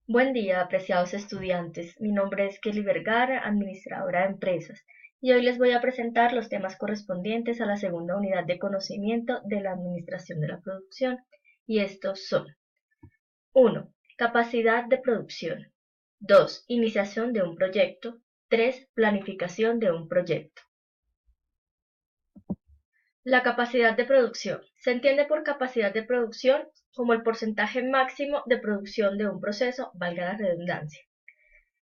Buen día, apreciados estudiantes. Mi nombre es Kelly Vergara, administradora de empresas, y hoy les voy a presentar los temas correspondientes a la segunda unidad de conocimiento de la administración de la producción, y estos son: 1. Capacidad de producción. 2. Iniciación de un proyecto. 3. Planificación de un proyecto. La capacidad de producción. Se entiende por capacidad de producción como el porcentaje máximo de producción de un proceso, valga la redundancia.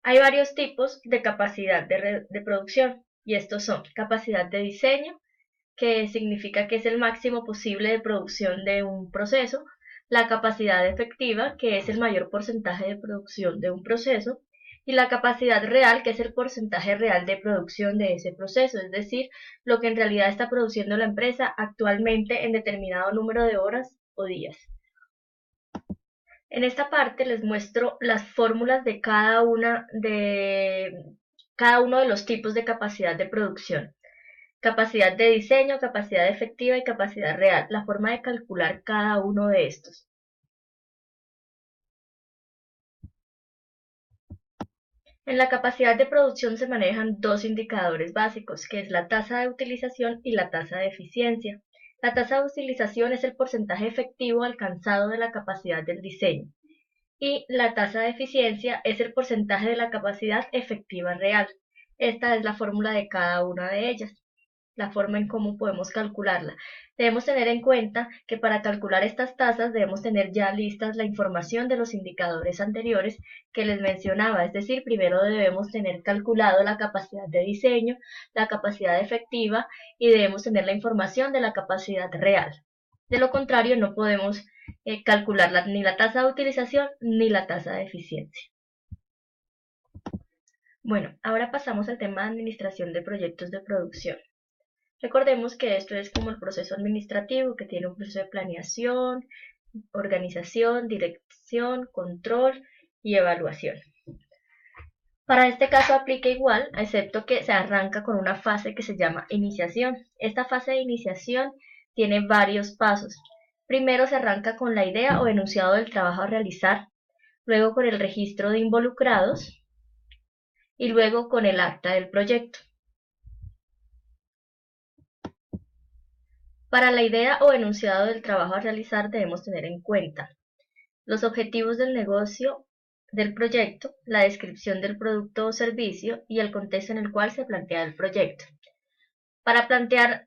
Hay varios tipos de capacidad de producción, y estos son: capacidad de diseño, que significa que es el máximo posible de producción de un proceso; la capacidad efectiva, que es el mayor porcentaje de producción de un proceso; y la capacidad real, que es el porcentaje real de producción de ese proceso, es decir, lo que en realidad está produciendo la empresa actualmente en determinado número de horas o días. En esta parte les muestro las fórmulas de cada uno de los tipos de capacidad de producción: capacidad de diseño, capacidad efectiva y capacidad real, la forma de calcular cada uno de estos. En la capacidad de producción se manejan dos indicadores básicos, que es la tasa de utilización y la tasa de eficiencia. La tasa de utilización es el porcentaje efectivo alcanzado de la capacidad del diseño, y la tasa de eficiencia es el porcentaje de la capacidad efectiva real. Esta es la fórmula de cada una de ellas, la forma en cómo podemos calcularla. Debemos tener en cuenta que para calcular estas tasas debemos tener ya listas la información de los indicadores anteriores que les mencionaba, es decir, primero debemos tener calculado la capacidad de diseño, la capacidad efectiva, y debemos tener la información de la capacidad real. De lo contrario, no podemos calcular ni la tasa de utilización ni la tasa de eficiencia. Bueno, ahora pasamos al tema de administración de proyectos de producción. Recordemos que esto es como el proceso administrativo, que tiene un proceso de planeación, organización, dirección, control y evaluación. Para este caso aplica igual, excepto que se arranca con una fase que se llama iniciación. Esta fase de iniciación tiene varios pasos. Primero se arranca con la idea o enunciado del trabajo a realizar, luego con el registro de involucrados y luego con el acta del proyecto. Para la idea o enunciado del trabajo a realizar debemos tener en cuenta los objetivos del negocio del proyecto, la descripción del producto o servicio y el contexto en el cual se plantea el proyecto. Para plantear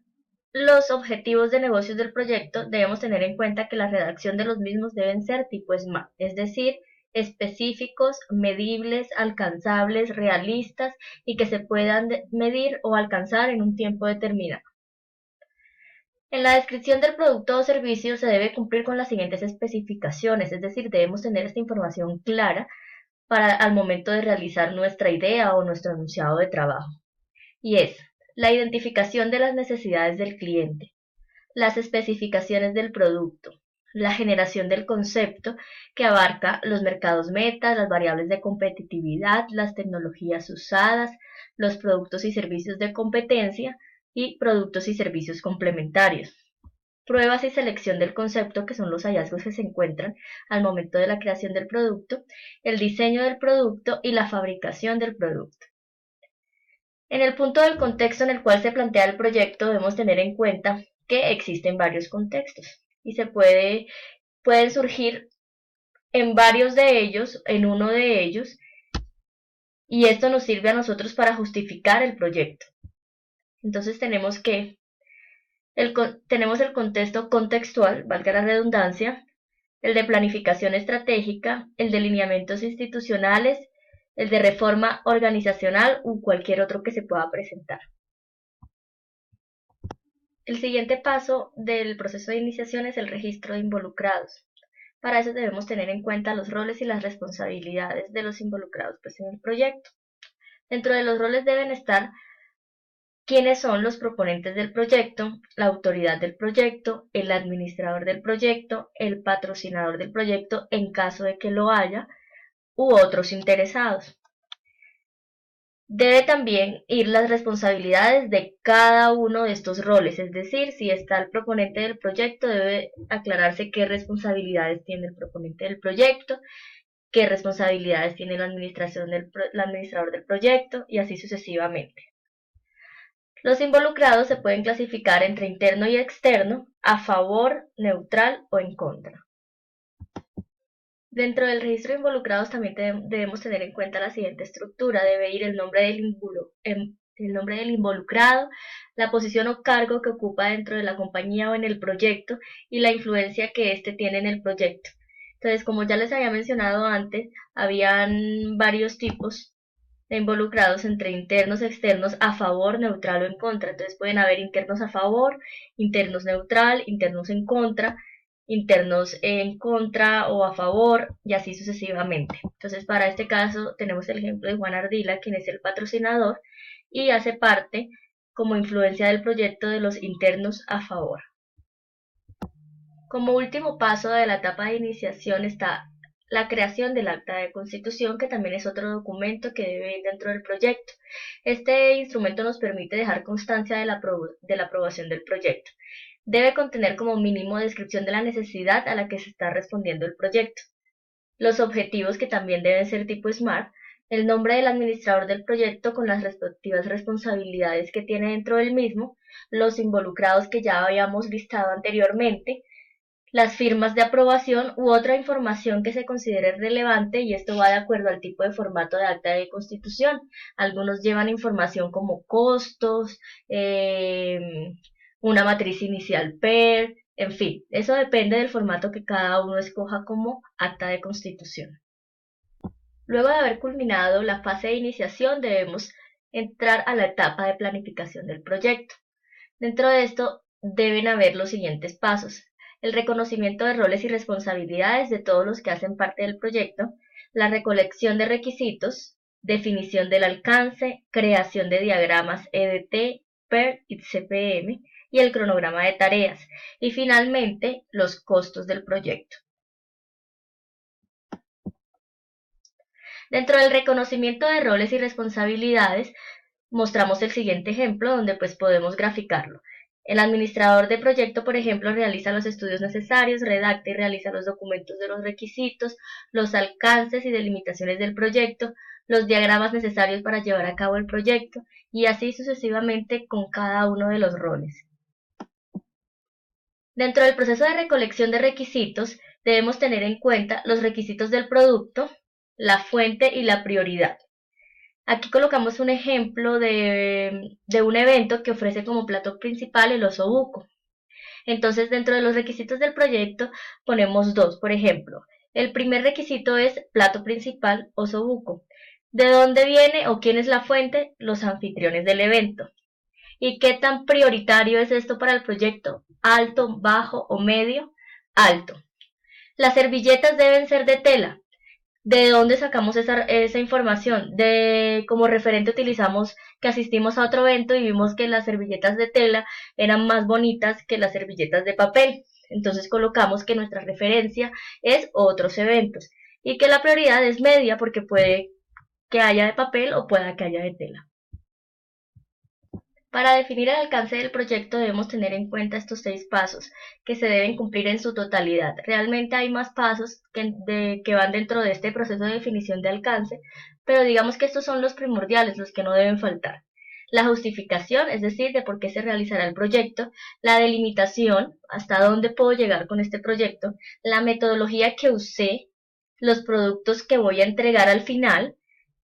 los objetivos de negocios del proyecto debemos tener en cuenta que la redacción de los mismos deben ser tipo SMART, es decir, específicos, medibles, alcanzables, realistas y que se puedan medir o alcanzar en un tiempo determinado. En la descripción del producto o servicio se debe cumplir con las siguientes especificaciones, es decir, debemos tener esta información clara al momento de realizar nuestra idea o nuestro enunciado de trabajo. Y es la identificación de las necesidades del cliente, las especificaciones del producto, la generación del concepto, que abarca los mercados metas, las variables de competitividad, las tecnologías usadas, los productos y servicios de competencia y productos y servicios complementarios. Pruebas y selección del concepto, que son los hallazgos que se encuentran al momento de la creación del producto, el diseño del producto y la fabricación del producto. En el punto del contexto en el cual se plantea el proyecto debemos tener en cuenta que existen varios contextos y pueden surgir en varios de ellos, en uno de ellos, y esto nos sirve a nosotros para justificar el proyecto. Entonces tenemos el contexto contextual, valga la redundancia, el de planificación estratégica, el de lineamientos institucionales, el de reforma organizacional u cualquier otro que se pueda presentar. El siguiente paso del proceso de iniciación es el registro de involucrados. Para eso debemos tener en cuenta los roles y las responsabilidades de los involucrados en el proyecto. Dentro de los roles deben estar quiénes son los proponentes del proyecto, la autoridad del proyecto, el administrador del proyecto, el patrocinador del proyecto en caso de que lo haya, u otros interesados. Debe también ir las responsabilidades de cada uno de estos roles, es decir, si está el proponente del proyecto, debe aclararse qué responsabilidades tiene el proponente del proyecto, qué responsabilidades tiene la el administrador del proyecto y así sucesivamente. Los involucrados se pueden clasificar entre interno y externo, a favor, neutral o en contra. Dentro del registro de involucrados también debemos tener en cuenta la siguiente estructura. Debe ir el nombre del involucrado, la posición o cargo que ocupa dentro de la compañía o en el proyecto y la influencia que éste tiene en el proyecto. Entonces, como ya les había mencionado antes, habían varios tipos de involucrados entre internos, externos, a favor, neutral o en contra. Entonces pueden haber internos a favor, internos neutral, internos en contra o a favor y así sucesivamente. Entonces para este caso tenemos el ejemplo de Juan Ardila, quien es el patrocinador y hace parte como influencia del proyecto de los internos a favor. Como último paso de la etapa de iniciación está la creación del acta de constitución, que también es otro documento que debe ir dentro del proyecto. Este instrumento nos permite dejar constancia de la aprobación del proyecto. Debe contener como mínimo descripción de la necesidad a la que se está respondiendo el proyecto, los objetivos que también deben ser tipo SMART, el nombre del administrador del proyecto con las respectivas responsabilidades que tiene dentro del mismo, los involucrados que ya habíamos listado anteriormente, las firmas de aprobación u otra información que se considere relevante, y esto va de acuerdo al tipo de formato de acta de constitución. Algunos llevan información como costos, una matriz inicial PER, en fin, eso depende del formato que cada uno escoja como acta de constitución. Luego de haber culminado la fase de iniciación, debemos entrar a la etapa de planificación del proyecto. Dentro de esto deben haber los siguientes pasos: el reconocimiento de roles y responsabilidades de todos los que hacen parte del proyecto, la recolección de requisitos, definición del alcance, creación de diagramas EDT, PER y CPM, y el cronograma de tareas, y finalmente los costos del proyecto. Dentro del reconocimiento de roles y responsabilidades, mostramos el siguiente ejemplo donde pues podemos graficarlo. El administrador de proyecto, por ejemplo, realiza los estudios necesarios, redacta y realiza los documentos de los requisitos, los alcances y delimitaciones del proyecto, los diagramas necesarios para llevar a cabo el proyecto, y así sucesivamente con cada uno de los roles. Dentro del proceso de recolección de requisitos, debemos tener en cuenta los requisitos del producto, la fuente y la prioridad. Aquí colocamos un ejemplo de un evento que ofrece como plato principal el osobuco. Entonces, dentro de los requisitos del proyecto ponemos dos. Por ejemplo, el primer requisito es plato principal osobuco. ¿De dónde viene o quién es la fuente? Los anfitriones del evento. ¿Y qué tan prioritario es esto para el proyecto? ¿Alto, bajo o medio? Alto. Las servilletas deben ser de tela. ¿De dónde sacamos esa información? Como referente utilizamos que asistimos a otro evento y vimos que las servilletas de tela eran más bonitas que las servilletas de papel. Entonces colocamos que nuestra referencia es otros eventos y que la prioridad es media porque puede que haya de papel o pueda que haya de tela. Para definir el alcance del proyecto debemos tener en cuenta estos 6 pasos que se deben cumplir en su totalidad. Realmente hay más pasos que van dentro de este proceso de definición de alcance, pero digamos que estos son los primordiales, los que no deben faltar. La justificación, es decir, de por qué se realizará el proyecto, la delimitación, hasta dónde puedo llegar con este proyecto, la metodología que usé, los productos que voy a entregar al final,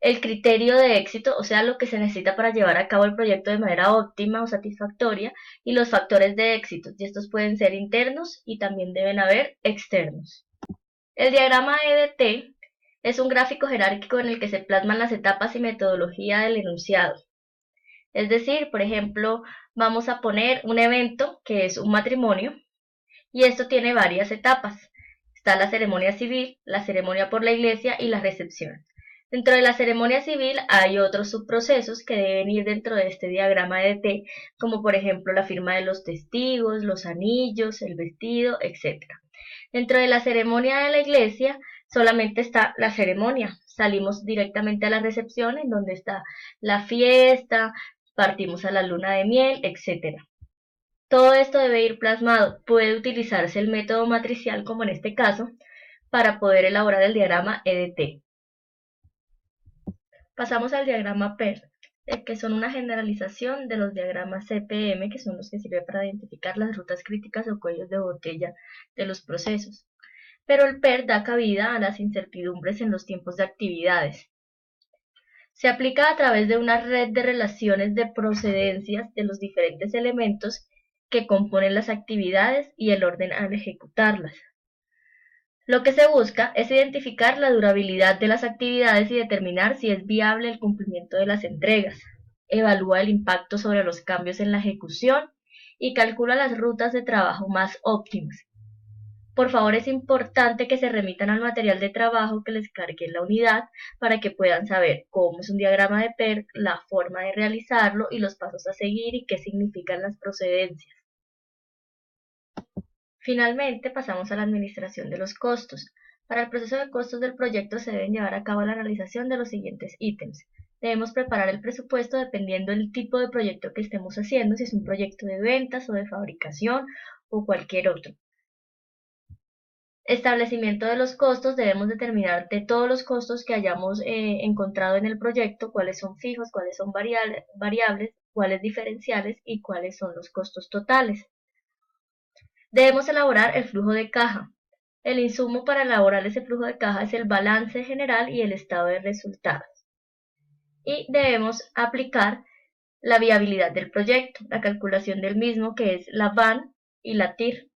el criterio de éxito, o sea, lo que se necesita para llevar a cabo el proyecto de manera óptima o satisfactoria, y los factores de éxito, y estos pueden ser internos y también deben haber externos. El diagrama EDT es un gráfico jerárquico en el que se plasman las etapas y metodología del enunciado. Es decir, por ejemplo, vamos a poner un evento que es un matrimonio, y esto tiene varias etapas. Está la ceremonia civil, la ceremonia por la iglesia y la recepción. Dentro de la ceremonia civil hay otros subprocesos que deben ir dentro de este diagrama EDT, como por ejemplo la firma de los testigos, los anillos, el vestido, etc. Dentro de la ceremonia de la iglesia solamente está la ceremonia. Salimos directamente a la recepción, en donde está la fiesta, partimos a la luna de miel, etc. Todo esto debe ir plasmado. Puede utilizarse el método matricial, como en este caso, para poder elaborar el diagrama EDT. Pasamos al diagrama PER, que son una generalización de los diagramas CPM, que son los que sirven para identificar las rutas críticas o cuellos de botella de los procesos. Pero el PER da cabida a las incertidumbres en los tiempos de actividades. Se aplica a través de una red de relaciones de procedencias de los diferentes elementos que componen las actividades y el orden al ejecutarlas. Lo que se busca es identificar la durabilidad de las actividades y determinar si es viable el cumplimiento de las entregas. Evalúa el impacto sobre los cambios en la ejecución y calcula las rutas de trabajo más óptimas. Por favor, es importante que se remitan al material de trabajo que les cargue en la unidad para que puedan saber cómo es un diagrama de PER, la forma de realizarlo y los pasos a seguir y qué significan las procedencias. Finalmente, pasamos a la administración de los costos. Para el proceso de costos del proyecto se deben llevar a cabo la realización de los siguientes ítems. Debemos preparar el presupuesto dependiendo del tipo de proyecto que estemos haciendo, si es un proyecto de ventas o de fabricación o cualquier otro. Establecimiento de los costos, debemos determinar de todos los costos que hayamos encontrado en el proyecto, cuáles son fijos, cuáles son variables, cuáles diferenciales y cuáles son los costos totales. Debemos elaborar el flujo de caja. El insumo para elaborar ese flujo de caja es el balance general y el estado de resultados. Y debemos aplicar la viabilidad del proyecto, la calculación del mismo, que es la VAN y la TIR.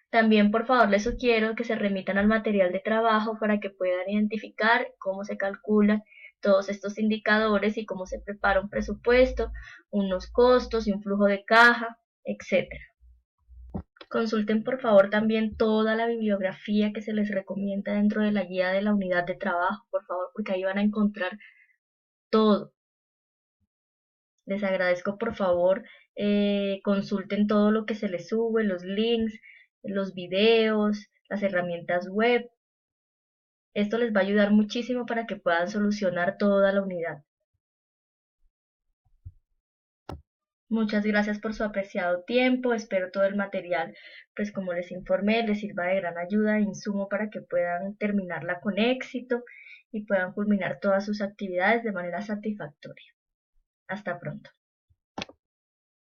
También, por favor, les sugiero que se remitan al material de trabajo para que puedan identificar cómo se calculan todos estos indicadores y cómo se prepara un presupuesto, unos costos y un flujo de caja, etc. Consulten, por favor, también toda la bibliografía que se les recomienda dentro de la guía de la unidad de trabajo, por favor, porque ahí van a encontrar todo. Les agradezco, por favor, consulten todo lo que se les sube, los links, los videos, las herramientas web. Esto les va a ayudar muchísimo para que puedan solucionar toda la unidad. Muchas gracias por su apreciado tiempo. Espero todo el material, pues como les informé, les sirva de gran ayuda e insumo para que puedan terminarla con éxito y puedan culminar todas sus actividades de manera satisfactoria. Hasta pronto.